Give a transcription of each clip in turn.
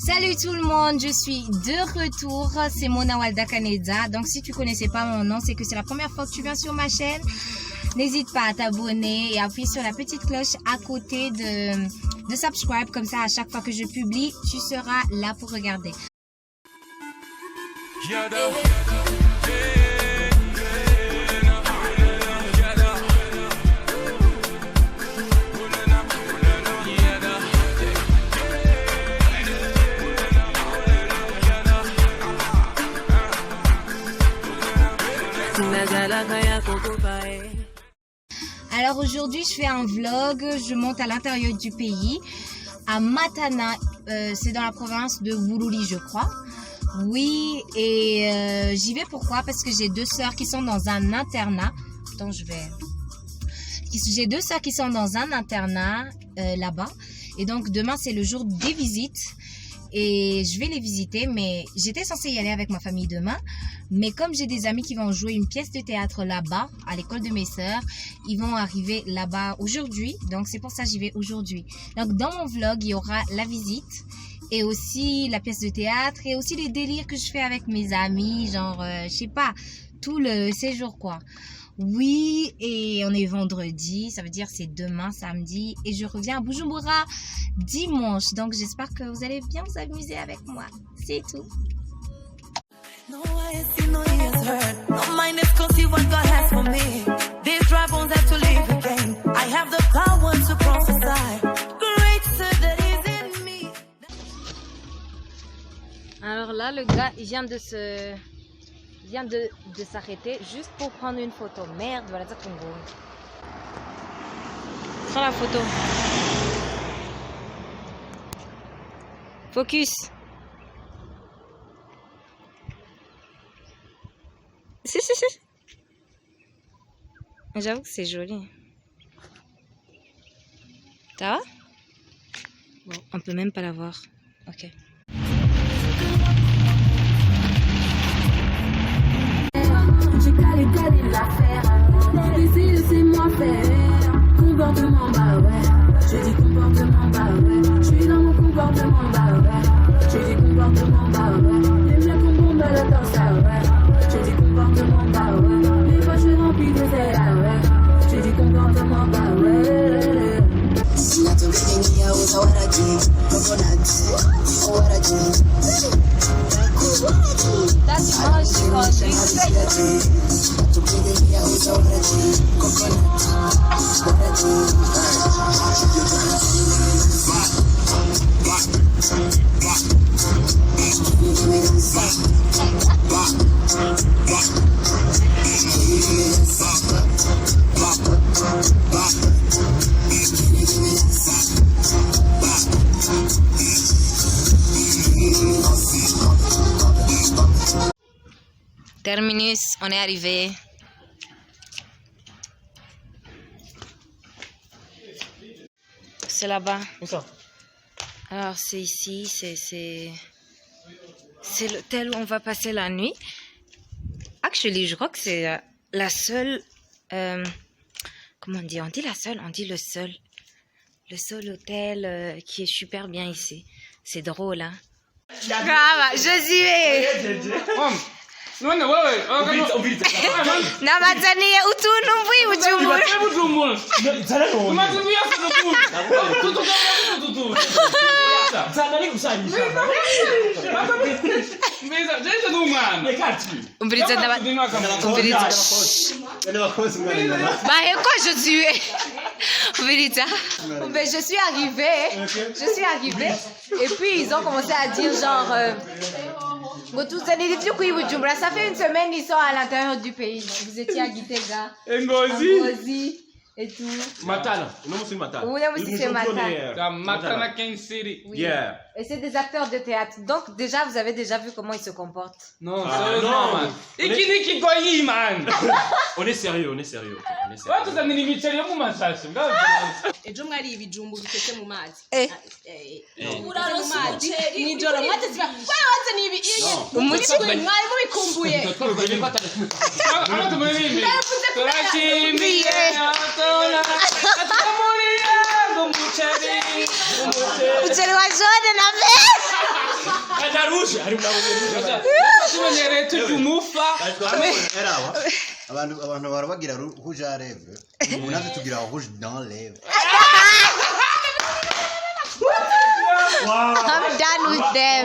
Salut tout le monde, je suis de retour, c'est Mona Walda Kaneda. Donc si tu connaissais pas mon nom, c'est que c'est la première fois que tu viens sur ma chaîne. N'hésite pas à t'abonner et appuyer sur la petite cloche à côté de subscribe. Comme ça, à chaque fois que je publie, tu seras là pour regarder. Alors aujourd'hui je fais un vlog, je monte à l'intérieur du pays, à Matana, c'est dans la province de Bururi je crois. Oui, et j'y vais pourquoi? Parce que j'ai deux sœurs qui sont dans un internat. Attends, j'ai deux sœurs qui sont dans un internat là-bas. Et donc demain c'est le jour des visites. Et je vais les visiter, mais j'étais censée y aller avec ma famille demain. Mais comme j'ai des amis qui vont jouer une pièce de théâtre là-bas, à l'école de mes sœurs, ils vont arriver là-bas aujourd'hui. Donc c'est pour ça que j'y vais aujourd'hui. Donc dans mon vlog, il y aura la visite et aussi la pièce de théâtre et aussi les délires que je fais avec mes amis, genre, je sais pas, tout le séjour quoi. Oui, et on est vendredi, ça veut dire c'est demain, samedi, et je reviens à Bujumbura dimanche. Donc j'espère que vous allez bien vous amuser avec moi. C'est tout. Alors là, le gars, il vient de s'arrêter juste pour prendre une photo. Merde, voilà ça ton gros. Prends la photo. Focus. Si. J'avoue que c'est joli. Ça va? Bon, on peut même pas la voir. Ok. Laissez-moi faire. Comportement bah ouais. Je dis comportement bah ouais. Je suis dans mon comportement bah ouais. Je dis comportement bah ouais. J'aime bien qu'on bombe à la danse ah ouais. Je dis comportement bah ouais. Des fois je suis rempli de zèle ah ouais. Je dis comportement bah ouais. Terminus, on est arrivé. C'est là-bas. Où ça? Alors c'est ici, c'est l'hôtel où on va passer la nuit. Actually, je crois que c'est la seule. Comment on dit? On dit la seule, on dit le seul. Le seul hôtel qui est super bien ici. C'est drôle, hein? Grave, Josué! Na Tanzania utunumbwi Bujumbura. Je suis arrivée. Et puis ils ont commencé à dire genre ça fait une semaine ils sont à l'intérieur du pays. Vous étiez à Gitega, Ngozi et tout. Matana. Non, c'est Matana. Oui, c'est Matana. Matana King City. Oui. Yeah. Et c'est des acteurs de théâtre. Donc déjà, vous avez déjà vu comment ils se comportent. Non, sérieusement, man. Iki goyi, man. On est sérieux. Et je me dis, Bijumbu, c'est mon mari. Uchelewa zote na rouge hari na rouge tumenyereye tujumufa abantu barabagira rouge à lèvres unaze tugira rouge dans lèvres. Wow. I'm done with them.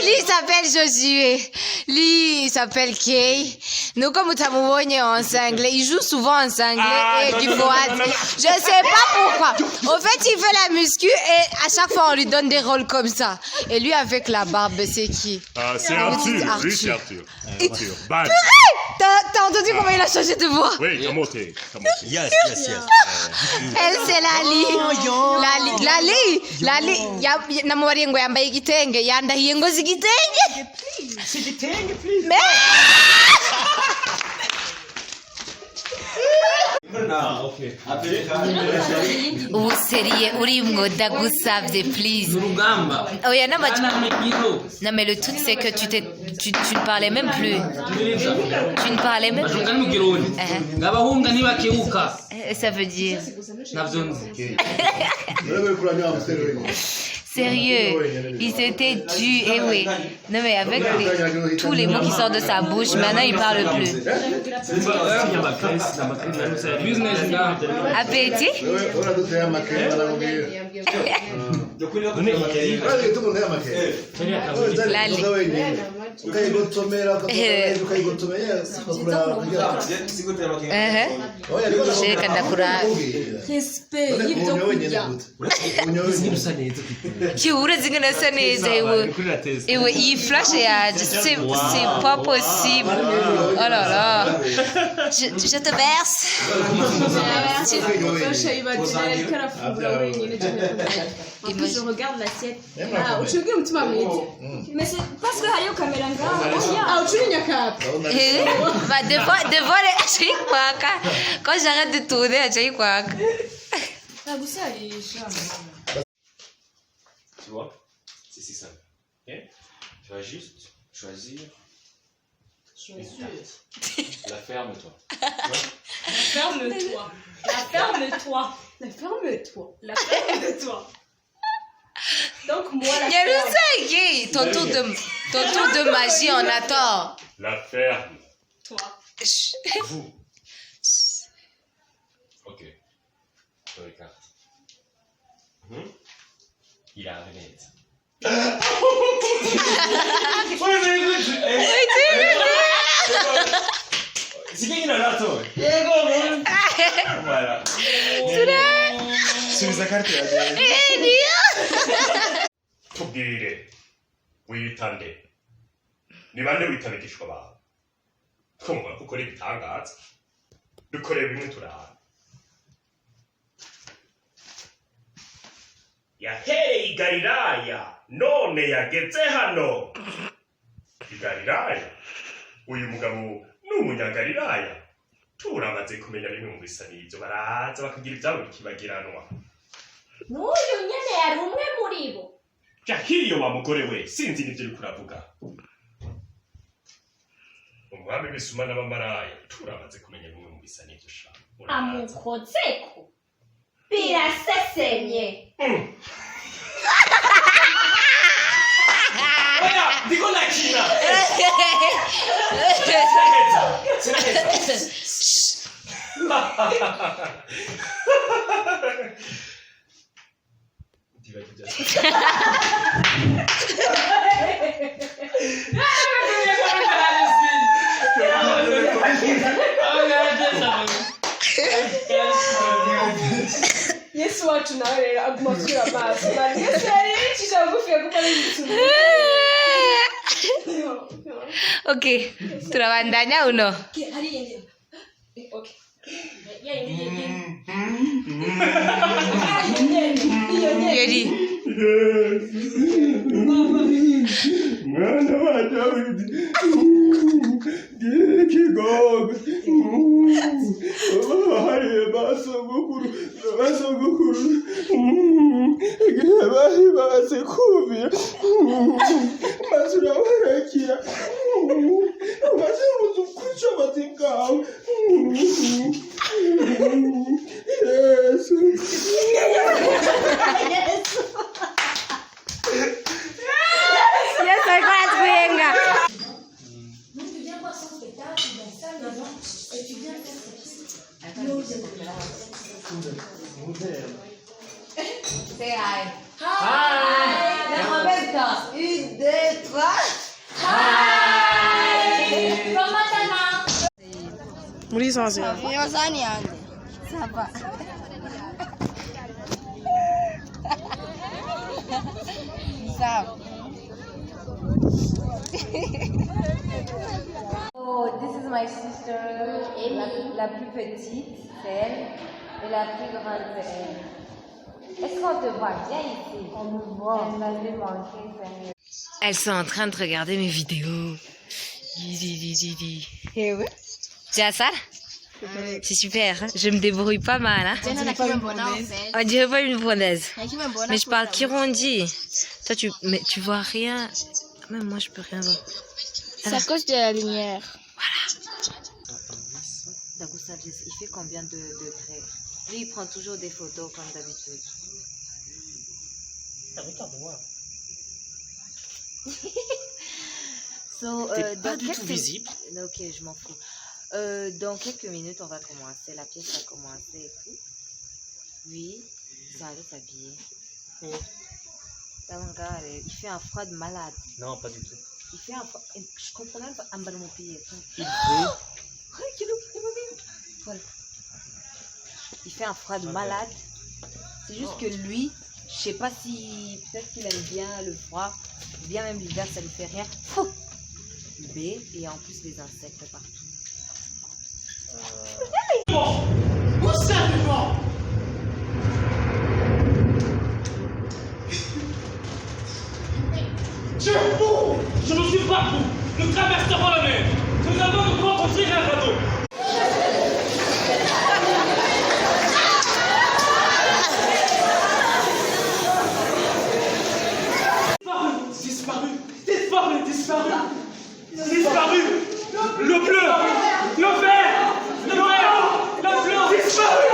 Lui il s'appelle Josué. Lui il s'appelle Kay. Nous comme Tamoubonye en sanglais, il joue souvent en sanglais et du boîte. Je sais pas pourquoi. Au fait, il fait la muscu et à chaque fois on lui donne des rôles comme ça. Et lui avec la barbe, c'est qui? C'est Arthur. Oui, c'est Arthur. Arthur. Bad. T'as entendu comment il a changé de voix? Oui, comment t'es? Yes. Elle c'est Lali. Namubariye ngo yambaye igitenge, yandahiye ngo zigitenge. Sigitenge please. Ubu seriye urimwo ndagusavye please. Urugamba. Oya non mais le truc c'est que tu ne parlais même plus. Tu ne parlais même plus. Ngabahunga nibakebuka. Ça veut dire Navyonzi. Sérieux, il s'était tu et oui. Non mais avec tous les mots qui sortent de sa bouche, maintenant il parle plus. Appétit? Uretse que nasa neza ewe iyi flash yaje c'est pas possible. Oh là là, je te berce. En plus, je regarde l'assiette. Ah, uchugi mtima mwiti. Mais c'est parce que hayo kamera ngaha. Ah, uchugi nyakapa. Bah devant les chikwaka. Quand j'arrête de tourner, chikwaka. Tu vois, c'est si simple. Okay? Tu vas juste choisir. La ferme-toi. La ferme-toi. Donc moi la ferme. Il y a ton tour de magie en attend. La ferme. Toi. Vous. Ok. Sur les cartes. Il a un lunette. C'est qui il a là, toi? Voilà. C'est la carte. Tubwire witande ni bande witabikishwa ba kumva ukora ibitangaza dukore bimwe turara yahereye i Galilaya none yageze hano i Galilaya uyu mugabo n'umunyagalilaya turamaze kumenya bimwe mu bisa n'ibyo baraza bakagira ibyabo bikibagiranwa n'uyu nyene yari umwe muri bo Jakiriyo wa mugore we sinzi n'ibyo uri kuravuga umwami bisuma n'abamaraya turamaze kumenya bimwe mu bisa n'ibyo sha amukozeko birasesenye oya ndiko nakina Yesu wacu nawe rero aguma asubira amaso Yesu yari yicishije bugufi gukora ibintu. Ok, turabandanya uno. Okay. Yeri. Mwana wa Dawidi. Kigogo. Hari basogokuru. Basi kubira. Masura warakira. Basi muzukucho batingawo. Yes. Say hi. Hi. En même temps. 1, 2, 3. Hi. From Matana. Ça va. Ça. Oh, this is my sister. La plus petite, c'est elle. Et la plus grande, c'est elle. Est-ce qu'on te voit bien ici? On me voit. Elle m'avait manqué. Elles sont en train de regarder mes vidéos. Eh oui. Tu as ça? C'est super, hein? Je me débrouille pas mal. Hein? On dirait pas une Burundaise. Mais je parle Kirundi. Toi, tu vois rien. Même moi, je peux rien voir. C'est à cause de la lumière. Il fait combien de degrés? Lui, il prend toujours des photos comme d'habitude. T'es pas du tout visible. Ok, je m'en fous. Dans quelques minutes, on va commencer. La pièce va commencer et tout. Oui, ça allait s'habiller. Il fait un froid de malade. Non, pas du tout. Il fait un froid. Je comprends même pas. Un ballon au pied. Il fait. Voilà. Il fait un froid de malade. C'est juste que lui, je sais pas si. Peut-être qu'il aime bien le froid. Bien même l'hiver, ça lui fait rien. B et en plus les insectes partout. Où ça, le vent? Tu es fou! Je ne suis pas fou! Nous traverserons la mer! Nous avons de quoi construire un radeau! Disparu! Le bleu! Le vert! Le vert! Le bleu! Disparu!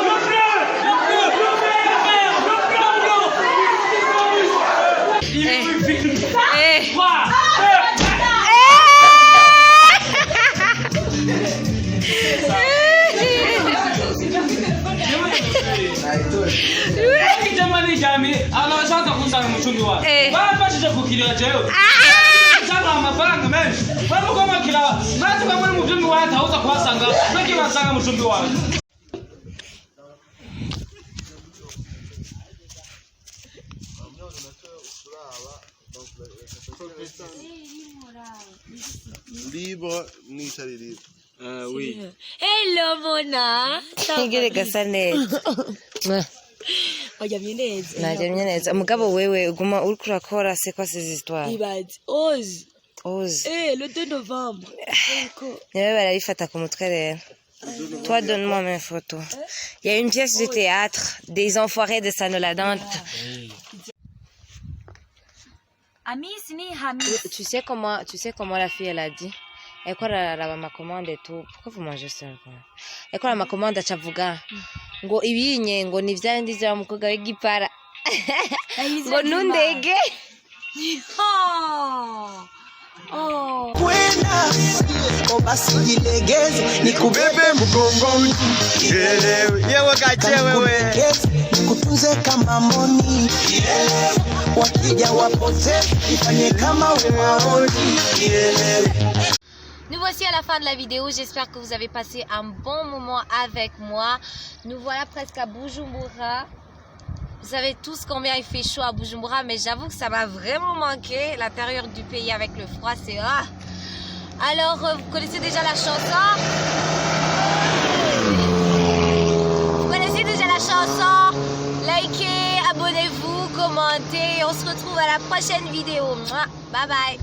Le bleu! Le vert! Le bleu! Il est vite! Libre ni tari libre. Oui. Hello, Mona. Gasa neza. Wajamye neza. Najamye neza. Mugabo wewe uguma uriko urakora c'est quoi ces histoires? Ibaze. Oz. Oz. Le 2 novembre. Niwe barabifata ku mutwe rero. Toi, donne-moi mes photos. Il y a une pièce de théâtre, des enfoirés de Sanoladante. Tu sais comment la fille elle a dit? Elle croit la ma commande et tout. Pourquoi vous mangez ça? Elle croit la ma commande achavuga. Ngo ibinye ngo ni vyandi vya mukobwa w'igipara. Ngo nundege. Oh. Kwenda basi jilegeze nikubebe mgongoni. Yewe kache wewe. Kutunze kama mboni. Wakija wapote ifanye kama waoni. Nous voici à la fin de la vidéo, j'espère que vous avez passé un bon moment avec moi. Nous voilà presque à Bujumbura. Vous savez tous combien il fait chaud à Bujumbura, mais j'avoue que ça m'a vraiment manqué. L'intérieur du pays avec le froid, c'est rare. Alors, vous connaissez déjà la chanson? Vous connaissez déjà la chanson? Likez, abonnez-vous, commentez. On se retrouve à la prochaine vidéo. Bye bye.